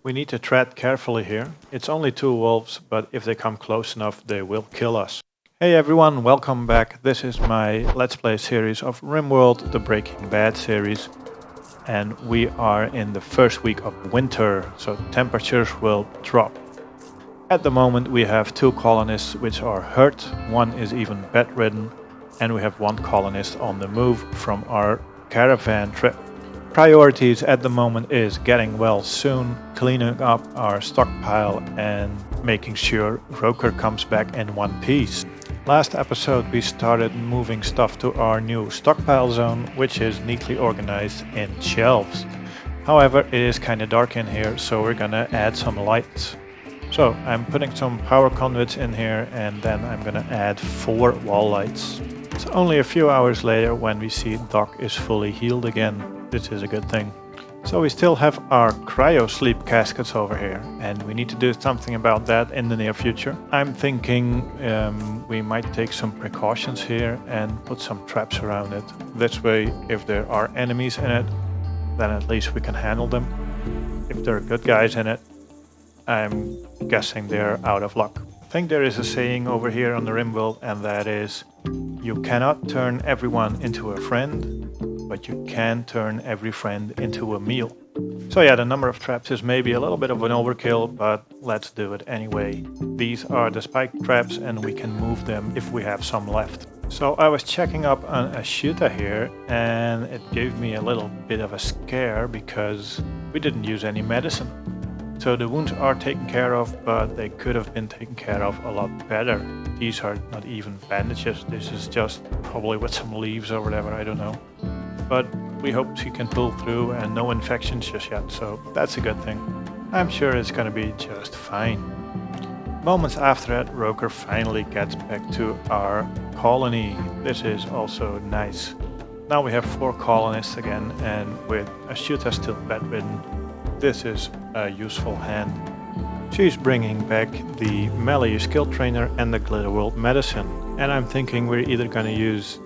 We need to tread carefully here. It's only 2 wolves, but if they come close enough, they will kill us. Hey everyone, welcome back. This is my Let's Play series of Rimworld, the Breaking Bad series. And we are in the first week of winter, so temperatures will drop. At the moment we have 2 colonists which are hurt, one is even bedridden, and we have 1 colonist on the move from our caravan trip. Priorities at the moment is getting well soon, cleaning up our stockpile and making sure Rokur comes back in one piece. Last episode we started moving stuff to our new stockpile zone, which is neatly organized in shelves. However, it is kinda dark in here, so we're gonna add some lights. So I'm putting some power conduits in here and then I'm gonna add 4 wall lights. It's only a few hours later when we see Doc is fully healed again. This is a good thing. So we still have our cryo sleep caskets over here and we need to do something about that in the near future. I'm thinking we might take some precautions here and put some traps around it. This way, if there are enemies in it, then at least we can handle them. If there are good guys in it, I'm guessing they're out of luck. I think there is a saying over here on the Rimworld, and that is, you cannot turn everyone into a friend, but you can turn every friend into a meal. So yeah, the number of traps is maybe a little bit of an overkill, but let's do it anyway. These are the spike traps and we can move them if we have some left. So I was checking up on a shooter here and it gave me a little bit of a scare because we didn't use any medicine. So the wounds are taken care of, but they could have been taken care of a lot better. These are not even bandages, this is just probably with some leaves or whatever, I don't know. But we hope she can pull through and no infections just yet, so that's a good thing. I'm sure it's gonna be just fine. Moments after that, Rokur finally gets back to our colony. This is also nice. Now we have 4 colonists again, and with Ashuta still bedridden, this is a useful hand. She's bringing back the melee skill trainer and the glitter world medicine. And I'm thinking we're either gonna use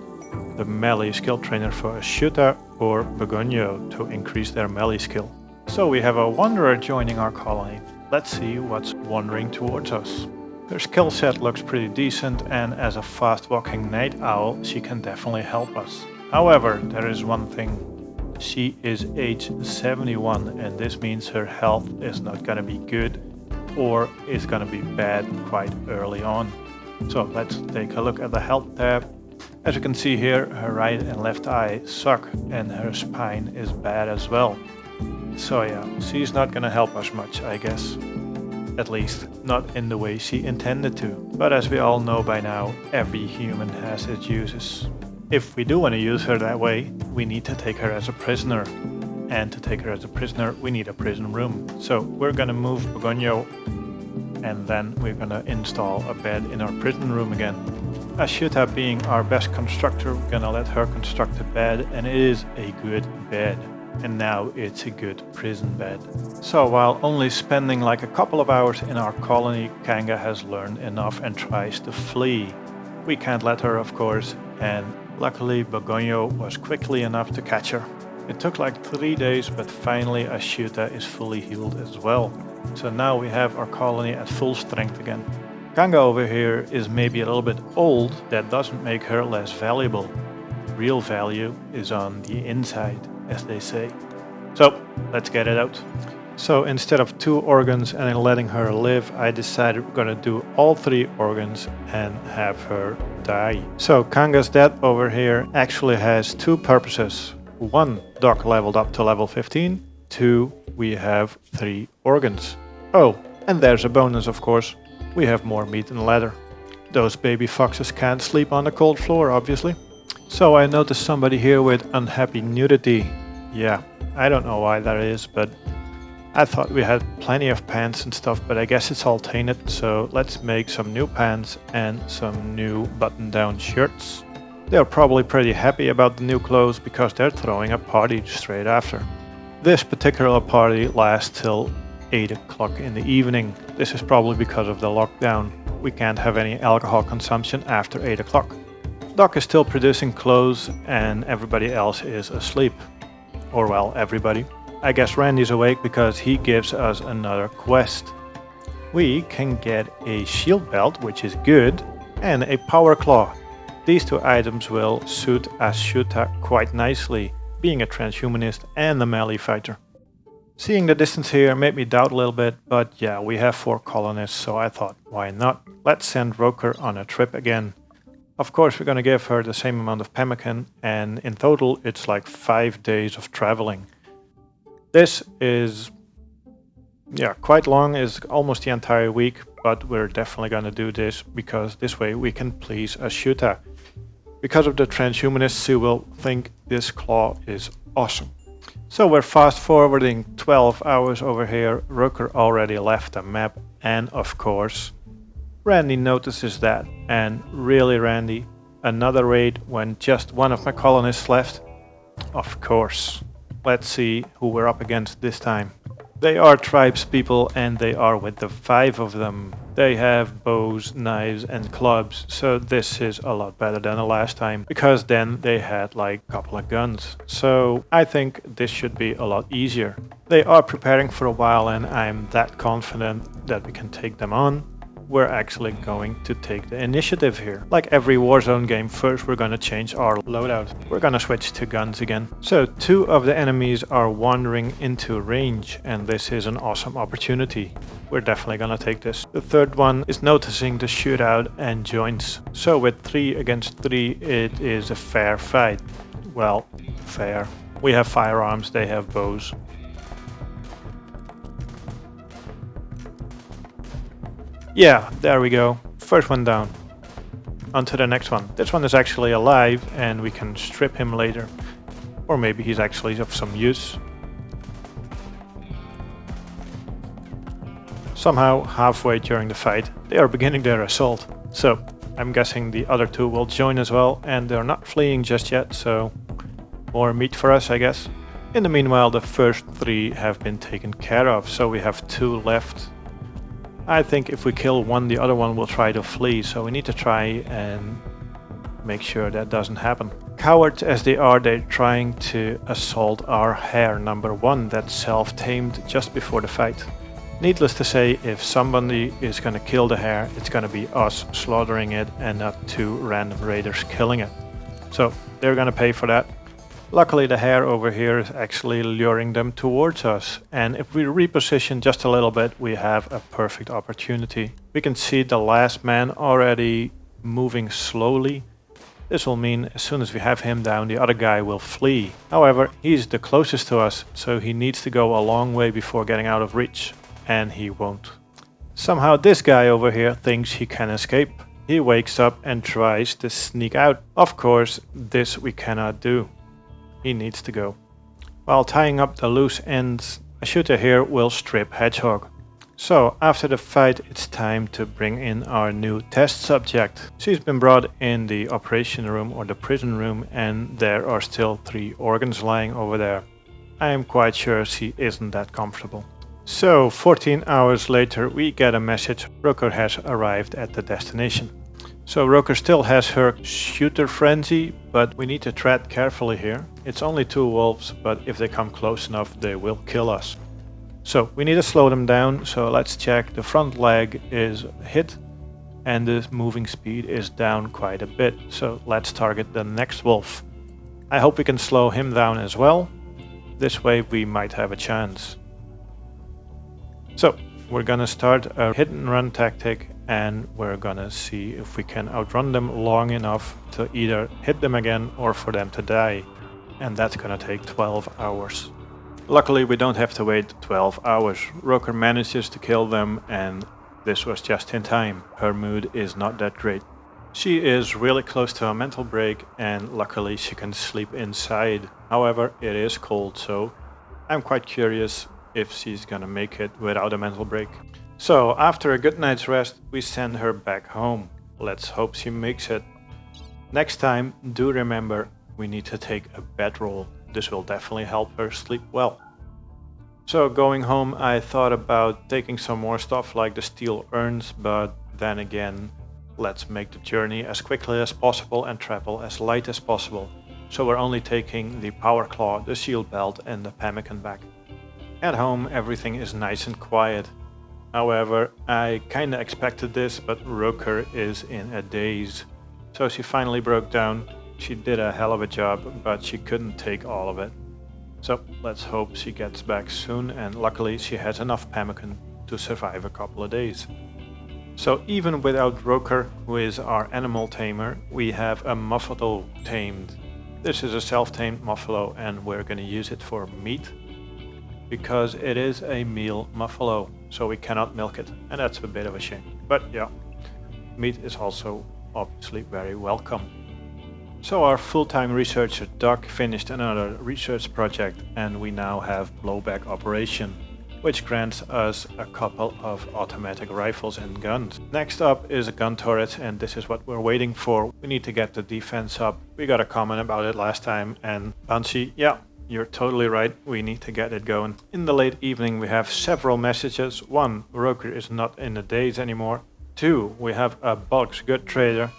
the melee skill trainer for Ashuta or Begonio to increase their melee skill. So we have a wanderer joining our colony. Let's see what's wandering towards us. Her skill set looks pretty decent, and as a fast walking night owl she can definitely help us. However, there is one thing. She is age 71 and this means her health is not gonna be good or is gonna be bad quite early on. So let's take a look at the health tab. As you can see here, her right and left eye suck and her spine is bad as well. So yeah, she's not gonna help us much, I guess. At least not in the way she intended to. But as we all know by now, every human has its uses. If we do want to use her that way, we need to take her as a prisoner. And to take her as a prisoner, we need a prison room. So we're gonna move Begonio and then we're gonna install a bed in our prison room again. Ashuta being our best constructor, we're gonna let her construct a bed, and it is a good bed. And now it's a good prison bed. So while only spending like a couple of hours in our colony, Kanga has learned enough and tries to flee. We can't let her, of course, and luckily Begonio was quickly enough to catch her. It took like 3 days, but finally Ashuta is fully healed as well. So now we have our colony at full strength again. Kanga over here is maybe a little bit old, that doesn't make her less valuable. Real value is on the inside, as they say. So let's get it out. So instead of 2 organs and letting her live, I decided we're gonna do all 3 organs and have her die. So Kanga's death over here actually has 2 purposes. 1, Doc leveled up to level 15. 2, we have 3 organs. Oh, and there's a bonus of course. We have more meat and leather. Those baby foxes can't sleep on the cold floor, obviously. So I noticed somebody here with unhappy nudity. Yeah, I don't know why that is, but I thought we had plenty of pants and stuff, but I guess it's all tainted, so let's make some new pants and some new button-down shirts. They're probably pretty happy about the new clothes because they're throwing a party straight after. This particular party lasts till 8 o'clock in the evening. This is probably because of the lockdown. We can't have any alcohol consumption after 8 o'clock. Doc is still producing clothes and everybody else is asleep. Or well, everybody. I guess Randy's awake because he gives us another quest. We can get a shield belt, which is good, and a power claw. These two items will suit Ashuta quite nicely, being a transhumanist and a melee fighter. Seeing the distance here made me doubt a little bit, but yeah, we have 4 colonists, so I thought, why not? Let's send Rokur on a trip again. Of course, we're gonna give her the same amount of pemmican, and in total it's like 5 days of traveling. This is, yeah, quite long, is almost the entire week, but we're definitely gonna do this because this way we can please Ashuta. Because of the transhumanists, who will think this claw is awesome. So we're fast forwarding 12 hours over here. Rokur already left the map, and of course Randy notices that. And really, Randy, another raid when just one of my colonists left? Of course. Let's see who we're up against this time. They are tribespeople, and they are with the 5 of them. They have bows, knives and clubs, so this is a lot better than the last time, because then they had like a couple of guns. So I think this should be a lot easier. They are preparing for a while, and I'm that confident that we can take them on. We're actually going to take the initiative here. Like every Warzone game, first we're gonna change our loadout. We're gonna switch to guns again. So 2 of the enemies are wandering into range, and this is an awesome opportunity. We're definitely gonna take this. The 3rd one is noticing the shootout and joins. So with 3 against 3, it is a fair fight. Well, fair. We have firearms, they have bows. Yeah, there we go. First one down. On to the next one. This one is actually alive, and we can strip him later. Or maybe he's actually of some use. Somehow, halfway during the fight, they are beginning their assault. So, I'm guessing the other 2 will join as well, and they're not fleeing just yet, so more meat for us, I guess. In the meanwhile, the first 3 have been taken care of, so we have 2 left. I think if we kill one, the other one will try to flee, so we need to try and make sure that doesn't happen. Cowards as they are, they're trying to assault our hare number 1 that's self-tamed just before the fight. Needless to say, if somebody is gonna kill the hare, it's gonna be us slaughtering it and not 2 random raiders killing it. So they're gonna pay for that. Luckily, the hare over here is actually luring them towards us, and if we reposition just a little bit, we have a perfect opportunity. We can see the last man already moving slowly. This will mean as soon as we have him down, the other guy will flee. However, he's the closest to us, so he needs to go a long way before getting out of reach, and he won't. Somehow this guy over here thinks he can escape. He wakes up and tries to sneak out. Of course, this we cannot do. He needs to go. While tying up the loose ends, a shooter here will strip Hedgehog. So after the fight, it's time to bring in our new test subject. She's been brought in the operation room or the prison room, and there are still 3 organs lying over there. I am quite sure she isn't that comfortable. So 14 hours later, we get a message. Rokur has arrived at the destination. So Rokur still has her shooter frenzy, but we need to tread carefully here. It's only 2 wolves, but if they come close enough, they will kill us. So we need to slow them down, so let's check. The front leg is hit, and the moving speed is down quite a bit. So let's target the next wolf. I hope we can slow him down as well. This way we might have a chance. So we're gonna start a hit and run tactic, and we're gonna see if we can outrun them long enough to either hit them again or for them to die. And that's gonna take 12 hours. Luckily we don't have to wait 12 hours. Rokur manages to kill them, and this was just in time. Her mood is not that great. She is really close to a mental break, and luckily she can sleep inside. However, it is cold, so I'm quite curious if she's gonna make it without a mental break. So after a good night's rest, we send her back home. Let's hope she makes it. Next time, do remember, we need to take a bedroll. This will definitely help her sleep well. So going home, I thought about taking some more stuff like the steel urns, but then again, let's make the journey as quickly as possible and travel as light as possible. So we're only taking the power claw, the shield belt and the pemmican back. At home everything is nice and quiet. However, I kinda expected this, but Rokur is in a daze. So she finally broke down. She did a hell of a job, but she couldn't take all of it. So let's hope she gets back soon, and luckily she has enough pemmican to survive a couple of days. So even without Rokur, who is our animal tamer, we have a muffalo tamed. This is a self-tamed muffalo and we're going to use it for meat because it is a meal muffalo, so we cannot milk it, and that's a bit of a shame. But yeah, meat is also obviously very welcome. So our full-time researcher Doc finished another research project and we now have blowback operation, which grants us a couple of automatic rifles and guns. Next up is a gun turret, and this is what we're waiting for. We need to get the defense up. We got a comment about it last time, and Banshee, yeah, you're totally right, we need to get it going. In the late evening we have several messages. 1, Rokur is not in the days anymore. 2, we have a bulk's good trader.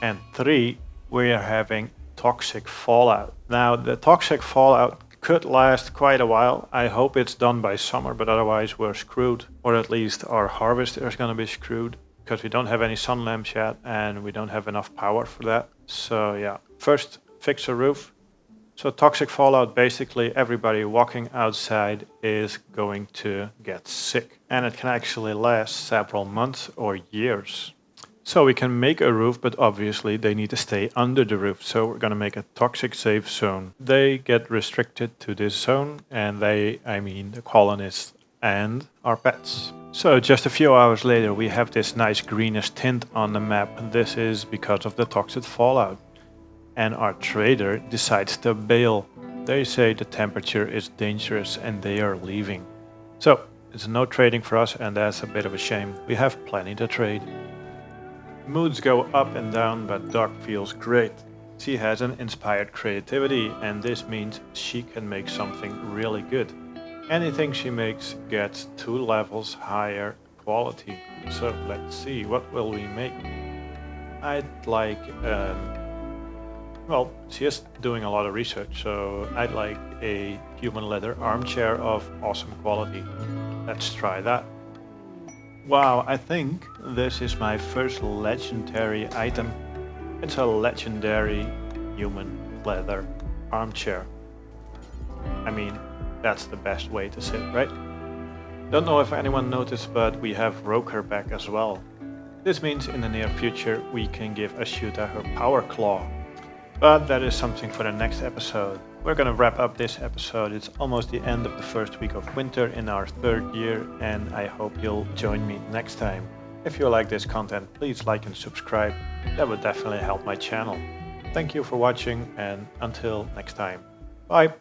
And 3, we are having toxic fallout. Now the toxic fallout could last quite a while. I hope it's done by summer, but otherwise we're screwed. Or at least our harvest is gonna be screwed, because we don't have any sun lamps yet and we don't have enough power for that. So yeah, first fix a roof. So toxic fallout, basically everybody walking outside is going to get sick. And it can actually last several months or years. So we can make a roof, but obviously they need to stay under the roof. So we're going to make a toxic safe zone. They get restricted to this zone, and they, I mean the colonists and our pets. So just a few hours later we have this nice greenish tint on the map. This is because of the toxic fallout. And our trader decides to bail. They say the temperature is dangerous and they are leaving. So it's no trading for us, and that's a bit of a shame. We have plenty to trade. Moods go up and down, but Doc feels great. She has an inspired creativity, and this means she can make something really good. Anything she makes gets 2 levels higher quality. So let's see, what will we make? I'd like, well, she is doing a lot of research, so I'd like a human leather armchair of awesome quality. Let's try that. Wow, I think this is my first legendary item. It's a legendary human leather armchair. I mean, that's the best way to sit, right? Don't know if anyone noticed, but we have Rokur back as well. This means in the near future we can give Ashuta her power claw. But that is something for the next episode. We're gonna wrap up this episode. It's almost the end of the first week of winter in our 3rd year, and I hope you'll join me next time. If you like this content, please like and subscribe. That would definitely help my channel. Thank you for watching, and until next time. Bye!